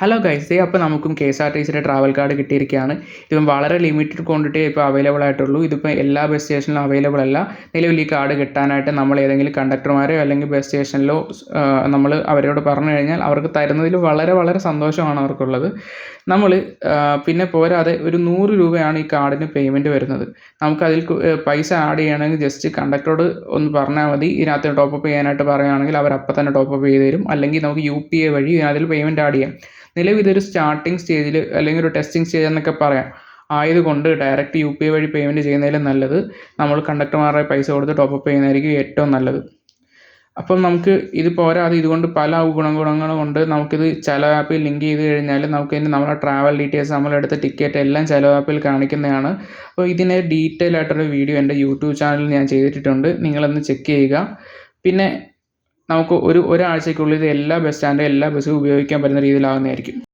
Hello guys, അപ്പോൾ നമുക്കും KSRTCയുടെ travel card കിട്ടിയിരിക്കുകയാണ്. ഇതിപ്പം വളരെ ലിമിറ്റഡ് ക്വാണ്ടിറ്റി ഇപ്പോൾ അവൈലബിൾ ആയിട്ടുള്ളൂ. ഇതിപ്പോൾ എല്ലാ ബസ് സ്റ്റേഷനിലും അവൈലബിൾ അല്ല. നിലവിൽ ഈ കാർഡ് കിട്ടാനായിട്ട് നമ്മൾ ഏതെങ്കിലും കണ്ടക്ടർമാരെയോ അല്ലെങ്കിൽ ബസ് സ്റ്റേഷനിലോ നമ്മൾ അവരോട് പറഞ്ഞു കഴിഞ്ഞാൽ അവർക്ക് തരുന്നതിൽ വളരെ വളരെ സന്തോഷമാണ് അവർക്കുള്ളത്. നമ്മൾ പിന്നെ പോരാതെ ഒരു 100 രൂപയാണ് ഈ കാർഡിന് പേയ്മെൻറ്റ് വരുന്നത്. നമുക്കതിൽ പൈസ ആഡ് ചെയ്യണമെങ്കിൽ ജസ്റ്റ് കണ്ടക്ടറോട് ഒന്ന് പറഞ്ഞാൽ മതി. ഇതിനകത്ത് ടോപ്പപ്പ് ചെയ്യാനായിട്ട് പറയുകയാണെങ്കിൽ അവർ അപ്പം തന്നെ ടോപ്പപ്പ് ചെയ്ത് തരും. അല്ലെങ്കിൽ നമുക്ക് UPI വഴി അതിൽ പേയ്മെൻറ്റ് ആഡ് ചെയ്യാം. നിലവിൽ ഇതൊരു സ്റ്റാർട്ടിംഗ് സ്റ്റേജിൽ അല്ലെങ്കിൽ ഒരു ടെസ്റ്റിംഗ് സ്റ്റേജ് എന്നൊക്കെ പറയാം. ആയതുകൊണ്ട് ഡയറക്റ്റ് UPI വഴി പേയ്മെൻറ്റ് ചെയ്യുന്നതിലും നല്ലത് നമ്മൾ കണ്ടക്ടർമാരുടെ പൈസ കൊടുത്ത് ടോപ്പപ്പ് ചെയ്യുന്നതായിരിക്കും ഏറ്റവും നല്ലത്. അപ്പം നമുക്ക് ഇത് പോരാതെ ഇതുകൊണ്ട് പല ഗുണങ്ങളുണ്ട്. നമുക്കിത് ചെലവ് ആപ്പിൽ ലിങ്ക് ചെയ്ത് കഴിഞ്ഞാൽ നമുക്കിതിന് നമ്മുടെ ട്രാവൽ ഡീറ്റെയിൽസ്, നമ്മളെടുത്ത ടിക്കറ്റ് എല്ലാം ചെലവ് ആപ്പിൽ കാണിക്കുന്നതാണ്. അപ്പോൾ ഇതിന് ഡീറ്റെയിൽ ആയിട്ടൊരു വീഡിയോ എൻ്റെ യൂട്യൂബ് ചാനലിൽ ഞാൻ ചെയ്തിട്ടുണ്ട്. നിങ്ങളൊന്ന് ചെക്ക് ചെയ്യുക. പിന്നെ നമുക്ക് ഒരാഴ്ചയ്ക്കുള്ളിൽ ഇത് എല്ലാ ബസ് സ്റ്റാൻഡും എല്ലാ ബസ്സും ഉപയോഗിക്കാൻ പറ്റുന്ന രീതിയിലാവുന്നതായിരിക്കും.